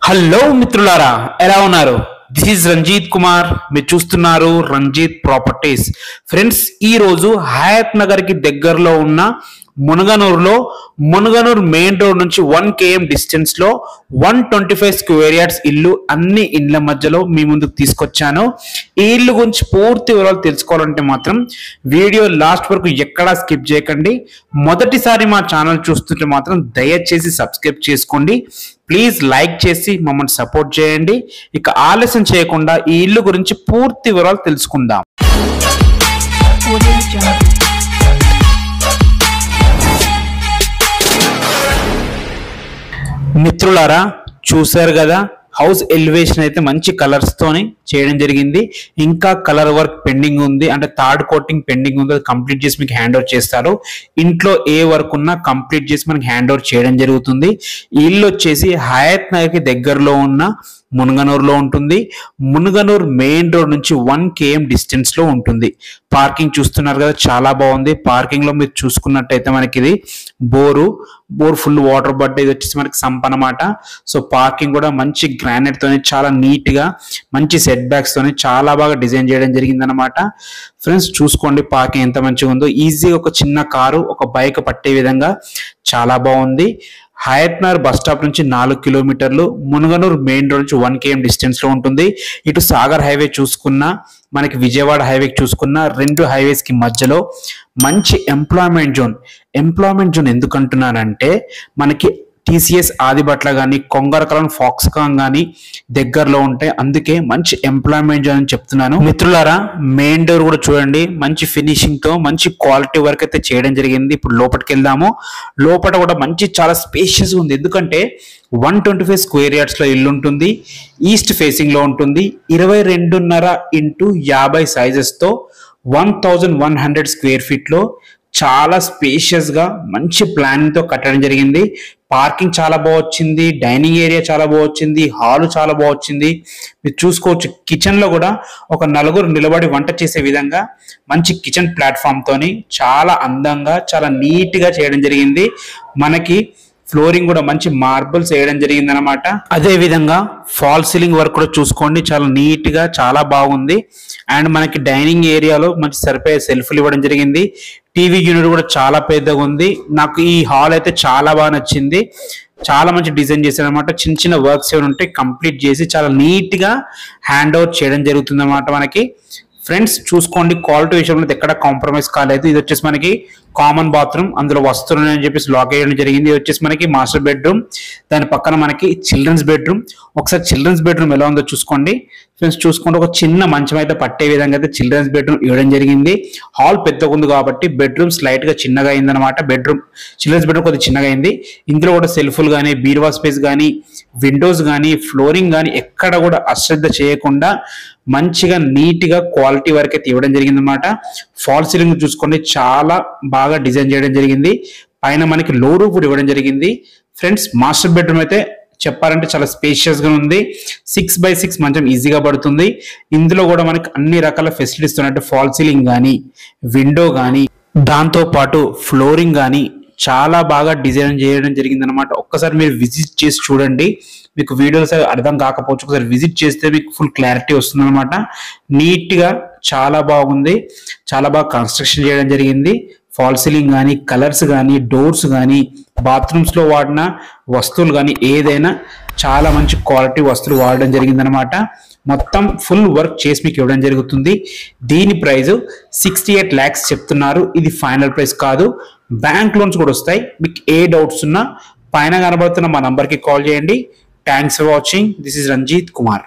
Hello మిత్రులారా, ఎలా ఉన్నారు? This is Ranjith Kumar. మీరు చూస్తున్నారు రంజిత్ ప్రాపర్టీస్. ఫ్రెండ్స్, ఈ రోజు హయత్ నగర్ కి దగ్గరలో ఉన్న మునగనూరు మెయిన్ రోడ్ నుంచి 1 km డిస్టెన్స్ లో 125 స్క్వేర్ యార్డ్స్ ఇల్లు, అన్ని ఇండ్ల మధ్యలో మీ ముందుకు తీసుకొచ్చాను. ఈ ఇల్లు గురించి పూర్తి వివరాలు తెలుసుకోవాలంటే మాత్రం వీడియో లాస్ట్ వరకు ఎక్కడా స్కిప్ చేయకండి. మొదటిసారి మా ఛానల్ చూస్తుంటే మాత్రం దయచేసి సబ్స్క్రైబ్ చేసుకోండి. ప్లీజ్ లైక్ చేసి మమ్మల్ని సపోర్ట్ చేయండి. ఇక ఆలస్యం చేయకుండా ఈ ఇల్లు గురించి పూర్తి వివరాలు తెలుసుకుందాం. మిత్రులారా, చూశారు కదా, హౌస్ ఎలివేషన్ అయితే మంచి కలర్స్ తోని చేయడం జరిగింది. ఇంకా కలర్ వర్క్ పెండింగ్ ఉంది, అంటే థర్డ్ కోటింగ్ పెండింగ్ ఉంది. అది కంప్లీట్ చేసి మీకు హ్యాండ్ ఓవర్ చేస్తారు. ఇంట్లో ఏ వర్క్ ఉన్నా కంప్లీట్ చేసి మనకి హ్యాండ్ ఓవర్ చేయడం జరుగుతుంది. ఈ ఇల్లు వచ్చేసి హయత్ నగర్ కి దగ్గరలో ఉన్న మునగనూరులో ఉంటుంది. మునగనూరు మెయిన్ రోడ్ నుంచి 1 km డిస్టెన్స్ లో ఉంటుంది. పార్కింగ్ చూస్తున్నారు కదా, చాలా బాగుంది. పార్కింగ్ లో మీరు చూసుకున్నట్టయితే మనకి ఇది బోర్ ఫుల్ వాటర్ బట్ ఇది వచ్చేసి మనకి సంప్ అన్నమాట. సో పార్కింగ్ కూడా మంచి గ్రానైట్ తోని చాలా నీట్ గా మంచి సెట్ బ్యాక్స్ తోని చాలా బాగా డిజైన్ చేయడం జరిగింది అనమాట. ఫ్రెండ్స్, చూసుకోండి పార్కింగ్ ఎంత మంచిగా ఉందో. ఈజీగా ఒక చిన్న కారు, ఒక బైక్ పట్టే విధంగా చాలా బాగుంది. హయత్ నగర్ బస్ స్టాప్ నుంచి 4 కిలోమీటర్లు, మునగనూరు మెయిన్ రోడ్ నుంచి 1 km డిస్టెన్స్ లో ఉంటుంది. ఇటు సాగర్ హైవే చూసుకున్నా, మనకి విజయవాడ హైవే చూసుకున్నా, రెండు హైవేస్ కి మధ్యలో మంచి ఎంప్లాయ్మెంట్ జోన్ ఎందుకంటున్నానంటే మనకి టీసీఎస్ ఆదిబట్ల కానీ, కొంగరకలం ఫాక్స్కాన్ కానీ దగ్గరలో ఉంటాయి. అందుకే మంచి ఎంప్లాయ్మెంట్ జోన్ అని చెప్తున్నాను. మిత్రులారా, మెయిన్ డోర్ కూడా చూడండి, మంచి ఫినిషింగ్ తో మంచి క్వాలిటీ వర్క్ అయితే చేయడం జరిగింది. ఇప్పుడు లోపలికి వెళ్దాము. లోపల కూడా మంచి చాలా స్పేషియస్ ఉంది. ఎందుకంటే 125 స్క్వేర్ యార్డ్స్ లో ఇల్లు ఉంటుంది. ఈస్ట్ ఫేసింగ్ లో ఉంటుంది. 22.5 x 50 సైజెస్ తో 1100 స్క్వేర్ ఫీట్ లో చాలా స్పేషియస్ గా మంచి ప్లానింగ్ తో కట్టడం జరిగింది. పార్కింగ్ చాలా బాగా వచ్చింది. డైనింగ్ ఏరియా చాలా బాగా వచ్చింది. హాల్ చాలా బాగా వచ్చింది. మీరు చూసుకోవచ్చు, కిచెన్ లో కూడా ఒక 4 నిలబడి వంట చేసే విధంగా మంచి కిచెన్ ప్లాట్ఫామ్ తోని చాలా అందంగా చాలా నీట్ గా చేయడం జరిగింది. మనకి ఫ్లోరింగ్ కూడా మంచి మార్బుల్స్ వేయడం జరిగింది అనమాట. అదే విధంగా ఫాల్ సీలింగ్ వర్క్ కూడా చూసుకోండి, చాలా నీట్ గా చాలా బాగుంది. అండ్ మనకి డైనింగ్ ఏరియాలో మంచి సరిపోయే సెల్ఫ్లు ఇవ్వడం జరిగింది. టీవీ యూనిట్ కూడా చాలా పెద్దగా ఉంది. నాకు ఈ హాల్ అయితే చాలా బాగా నచ్చింది. చాలా మంచి డిజైన్ చేశారు అనమాట. చిన్న చిన్న వర్క్స్ ఏమైనా ఉంటే కంప్లీట్ చేసి చాలా నీట్ గా హ్యాండ్ ఓవర్ చేయడం జరుగుతుంది అనమాట మనకి. ఫ్రెండ్స్, చూసుకోండి, క్వాలిటీ విషయంలో ఎక్కడ కాంప్రమైజ్ కాలేదు. ఇది వచ్చేసి మనకి కామన్ బాత్రూమ్, అందులో వస్తువులు అని చెప్పేసి లాక్ చేయడం జరిగింది. ఇది వచ్చేసి మనకి మాస్టర్ బెడ్రూమ్, దాని పక్కన మనకి చిల్డ్రన్స్ బెడ్రూమ్. ఒకసారి చిల్డ్రన్స్ బెడ్రూమ్ ఎలా ఉందో చూసుకోండి. ఫ్రెండ్స్, చూసుకోండి, ఒక చిన్న మంచం అయితే పట్టే విధంగా అయితే చిల్డ్రన్స్ బెడ్రూమ్ ఇవ్వడం జరిగింది. హాల్ పెద్దగా ఉంది కాబట్టి బెడ్రూమ్ స్లైట్ గా చిన్నగా అయింది అనమాట. చిల్డ్రన్స్ బెడ్రూమ్ కొద్దిగా చిన్నగా అయింది. ఇందులో కూడా సెల్ఫ్లు కానీ, బీరువా స్పేస్ కానీ, విండోస్ కానీ, ఫ్లోరింగ్ కానీ ఎక్కడ కూడా అశ్రద్ధ చేయకుండా మంచిగా నీట్ గా క్వాలిటీ వర్క్ అయితే ఇవ్వడం జరిగింది అనమాట. ఫాల్ సీలింగ్ చూసుకోండి, చాలా బాగా డిజైన్ చేయడం జరిగింది. పైన మనకి లో రూఫ్ కూడా ఇవ్వడం జరిగింది. ఫ్రెండ్స్, మాస్టర్ బెడ్రూమ్ అయితే చెప్పాలంటే చాలా స్పేషియస్ గా ఉంది. 6x6 మంచం ఈజీగా పడుతుంది. ఇందులో కూడా మనకి అన్ని రకాల ఫెసిలిటీస్ ఉన్నట్టు ఫాల్ సీలింగ్ కానీ, విండో కానీ, దాంతో పాటు ఫ్లోరింగ్ కానీ చాలా బాగా డిజైన్ చేయడం జరిగింది అనమాట. ఒక్కసారి మీరు విజిట్ చేసి చూడండి. మీకు వీడియోస్ అర్థం కాకపోవచ్చు, ఒకసారి విజిట్ చేస్తే మీకు ఫుల్ క్లారిటీ వస్తుంది అనమాట. నీట్ గా చాలా బాగుంది. చాలా బాగా కన్స్ట్రక్షన్ చేయడం జరిగింది. ఫాల్ సీలింగ్ కానీ, కలర్స్ కానీ, డోర్స్ కానీ, బాత్రూమ్స్ లో వాడిన వస్తువులు కానీ ఏదైనా చాలా మంచి క్వాలిటీ వస్తువులు వాడడం జరిగింది అనమాట. మొత్తం ఫుల్ వర్క్ చేసి మీకు ఇవ్వడం జరుగుతుంది. దీని ప్రైస్ 68 lakhs చెప్తున్నారు. ఇది ఫైనల్ ప్రైస్ కాదు. బ్యాంక్ లోన్స్ కూడా వస్తాయి. మీకు ఏ డౌట్స్ ఉన్నా పైన కనబడుతున్న మా నంబర్కి కాల్ చేయండి. Thanks for watching. This is Ranjith Kumar.